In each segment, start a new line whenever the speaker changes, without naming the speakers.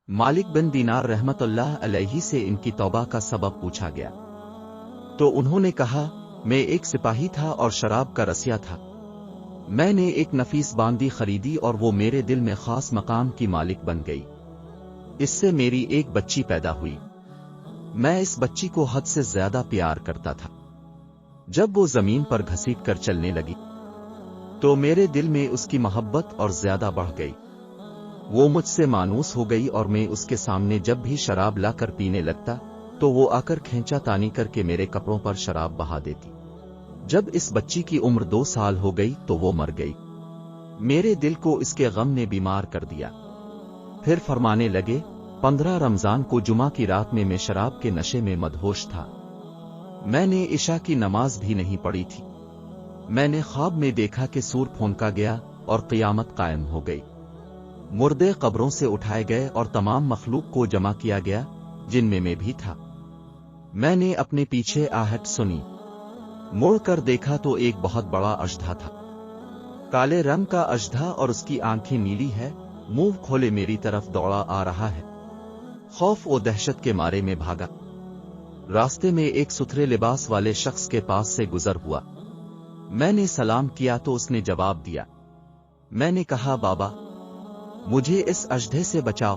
मालिक बिन दीनार रहमतुल्लाह अलैहि से इनकी तौबा का सबब पूछा गया तो उन्होंने कहा, मैं एक सिपाही था और शराब का रसिया था। मैंने एक नफीस बांदी खरीदी और वो मेरे दिल में खास मकाम की मालिक बन गई। इससे मेरी एक बच्ची पैदा हुई। मैं इस बच्ची को हद से ज्यादा प्यार करता था। जब वो जमीन पर घसीट कर चलने लगी तो मेरे दिल में उसकी मोहब्बत और ज्यादा बढ़ गई। वो मुझसे मानूस हो गई और मैं उसके सामने जब भी शराब लाकर पीने लगता तो वो आकर खींचा तानी करके मेरे कपड़ों पर शराब बहा देती। जब इस बच्ची की उम्र 2 साल हो गई तो वो मर गई। मेरे दिल को इसके गम ने बीमार कर दिया। फिर फरमाने लगे, 15 रमजान को जुमा की रात में मैं शराब के नशे में मदहोश था। मैंने इशा की नमाज भी नहीं पढ़ी थी। मैंने ख्वाब में देखा कि सूर फूंका गया और क़यामत कायम हो गई। मुर्दे कब्रों से उठाए गए और तमाम मखलूक को जमा किया गया, जिनमें मैं भी था। मैंने अपने पीछे आहट सुनी। मुड़ कर देखा तो एक बहुत बड़ा अजधा था। काले रंग का अजधा और उसकी आंखें नीली है। मुंह खोले मेरी तरफ दौड़ा आ रहा है। खौफ और दहशत के मारे में भागा। रास्ते में एक सुथरे लिबास वाले शख्स के पास से गुजर हुआ। मैंने सलाम किया तो उसने जवाब दिया। मैंने कहा, बाबा मुझे इस अजधे से बचाओ।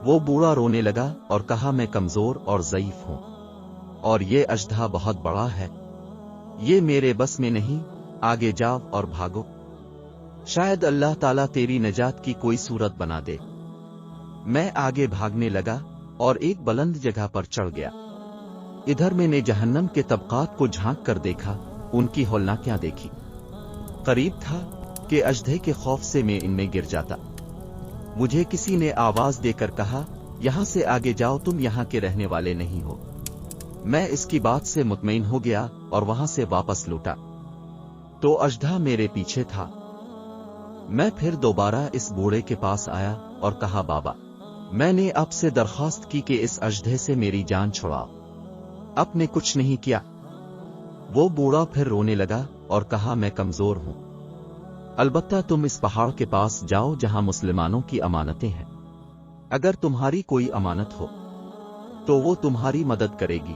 वो बूढ़ा रोने लगा और कहा, मैं कमजोर और ज़ईफ हूं और ये अजधा बहुत बड़ा है। ये मेरे बस में नहीं, आगे जाओ और भागो। शायद अल्लाह ताला तेरी नजात की कोई सूरत बना दे। मैं आगे भागने लगा और एक बुलंद जगह पर चढ़ गया। इधर मैंने जहन्नम के तबकात को झांक कर देखा, उनकी हौलनाकियां देखी। करीब था कि अजधे के खौफ से मैं इनमें गिर जाता। मुझे किसी ने आवाज देकर कहा, यहां से आगे जाओ, तुम यहां के रहने वाले नहीं हो। मैं इसकी बात से मुतमईन हो गया और वहां से वापस लौटा तो अजधा मेरे पीछे था। मैं फिर दोबारा इस बूढ़े के पास आया और कहा, बाबा मैंने आपसे दरख्वास्त की कि इस अजधे से मेरी जान छुड़ाओ। आपने कुछ नहीं किया। वो बूढ़ा फिर रोने लगा और कहा, मैं कमजोर हूं। अलबत्ता तुम इस पहाड़ के पास जाओ जहां मुसलमानों की अमानतें हैं। अगर तुम्हारी कोई अमानत हो तो वो तुम्हारी मदद करेगी।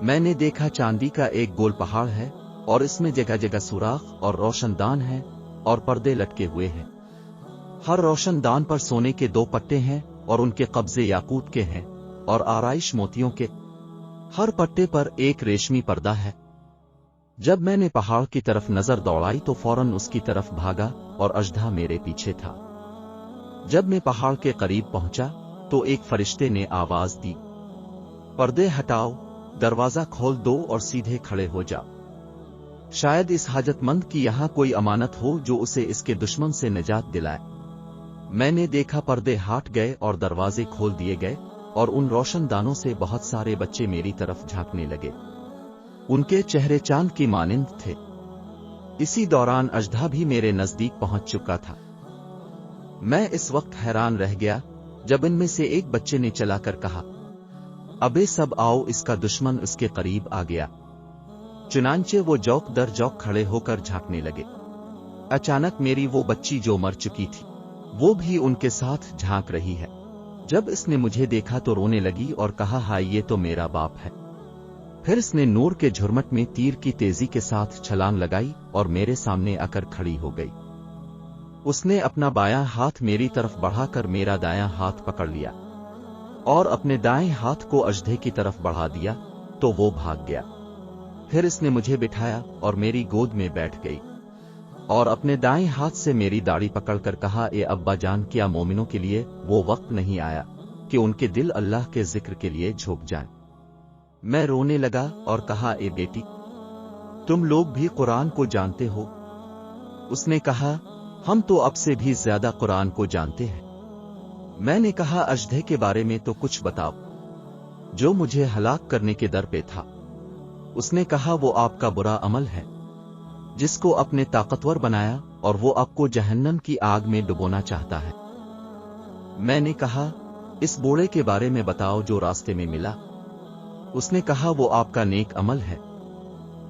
मैंने देखा चांदी का एक गोल पहाड़ है और इसमें जगह जगह सुराख और रोशनदान है और पर्दे लटके हुए हैं। हर रोशनदान पर सोने के 2 पट्टे हैं और उनके कब्जे याकूत के हैं और आराइश मोतियों के। हर पट्टे पर एक रेशमी पर्दा है। जब मैंने पहाड़ की तरफ नजर दौड़ाई तो फौरन उसकी तरफ भागा और अजधा मेरे पीछे था। जब मैं पहाड़ के करीब पहुंचा तो एक फरिश्ते ने आवाज दी, पर्दे हटाओ, दरवाजा खोल दो और सीधे खड़े हो जाओ। शायद इस हाजतमंद की यहां कोई अमानत हो जो उसे इसके दुश्मन से निजात दिलाए। मैंने देखा पर्दे हट गए और दरवाजे खोल दिए गए और उन रोशनदानों से बहुत सारे बच्चे मेरी तरफ झांकने लगे। उनके चेहरे चांद की मानिंद थे। इसी दौरान अजधा भी मेरे नजदीक पहुंच चुका था। मैं इस वक्त हैरान रह गया जब इनमें से एक बच्चे ने चलाकर कहा, अबे सब आओ, इसका दुश्मन उसके करीब आ गया। चुनांचे वो जौक दर जौक खड़े होकर झांकने लगे। अचानक मेरी वो बच्ची जो मर चुकी थी वो भी उनके साथ झांक रही है। जब इसने मुझे देखा तो रोने लगी और कहा, हाय ये तो मेरा बाप है। फिर इसने नूर के झुरमट में तीर की तेजी के साथ छलांग लगाई और मेरे सामने आकर खड़ी हो गई। उसने अपना बायां हाथ मेरी तरफ बढ़ाकर मेरा दायां हाथ पकड़ लिया और अपने दाएं हाथ को अजधे की तरफ बढ़ा दिया तो वो भाग गया। फिर इसने मुझे बिठाया और मेरी गोद में बैठ गई और अपने दाएं हाथ से मेरी दाढ़ी पकड़कर कहा, ए अब्बा जान, क्या मोमिनों के लिए वो वक्त नहीं आया कि उनके दिल अल्लाह के जिक्र के लिए झुक जाएं। मैं रोने लगा और कहा, ए बेटी, तुम लोग भी कुरान को जानते हो? उसने कहा, हम तो अब से भी ज्यादा कुरान को जानते हैं। मैंने कहा, अजधे के बारे में तो कुछ बताओ जो मुझे हलाक करने के दर पे था। उसने कहा, वो आपका बुरा अमल है जिसको अपने ताकतवर बनाया और वो आपको जहन्नम की आग में डुबोना चाहता है। मैंने कहा, इस बूढ़े के बारे में बताओ जो रास्ते में मिला। उसने कहा, वो आपका नेक अमल है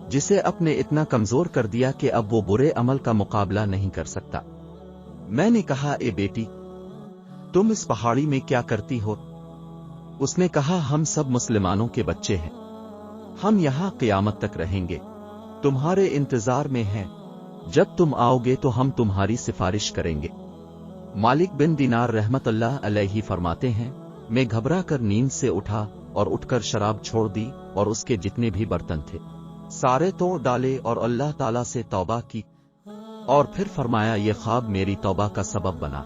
जिसे अपने इतना कमजोर कर दिया कि अब वो बुरे अमल का मुकाबला नहीं कर सकता। मैंने कहा, ए बेटी, تم اس پہاڑی میں کیا کرتی ہو؟ اس نے کہا ہم سب مسلمانوں کے بچے ہیں، ہم یہاں قیامت تک رہیں گے، تمہارے انتظار میں ہیں، جب تم آؤ گے تو ہم تمہاری سفارش کریں گے۔ مالک بن دینار رحمت اللہ علیہ فرماتے ہیں، میں گھبرا کر نیند سے اٹھا اور اٹھ کر شراب چھوڑ دی اور اس کے جتنے بھی برتن تھے سارے توڑ ڈالے اور اللہ تعالیٰ سے توبہ کی، اور پھر فرمایا یہ خواب میری توبہ کا سبب بنا۔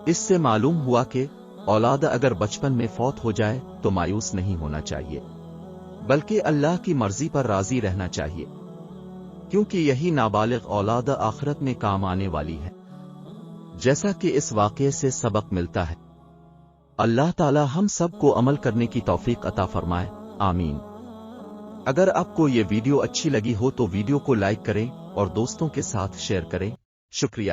اس سے معلوم ہوا کہ اولاد اگر بچپن میں فوت ہو جائے تو مایوس نہیں ہونا چاہیے، بلکہ اللہ کی مرضی پر راضی رہنا چاہیے، کیونکہ یہی نابالغ اولاد آخرت میں کام آنے والی ہے، جیسا کہ اس واقعے سے سبق ملتا ہے۔ اللہ تعالی ہم سب کو عمل کرنے کی توفیق عطا فرمائے، آمین۔ اگر آپ کو یہ ویڈیو اچھی لگی ہو تو ویڈیو کو لائک کریں اور دوستوں کے ساتھ شیئر کریں، شکریہ۔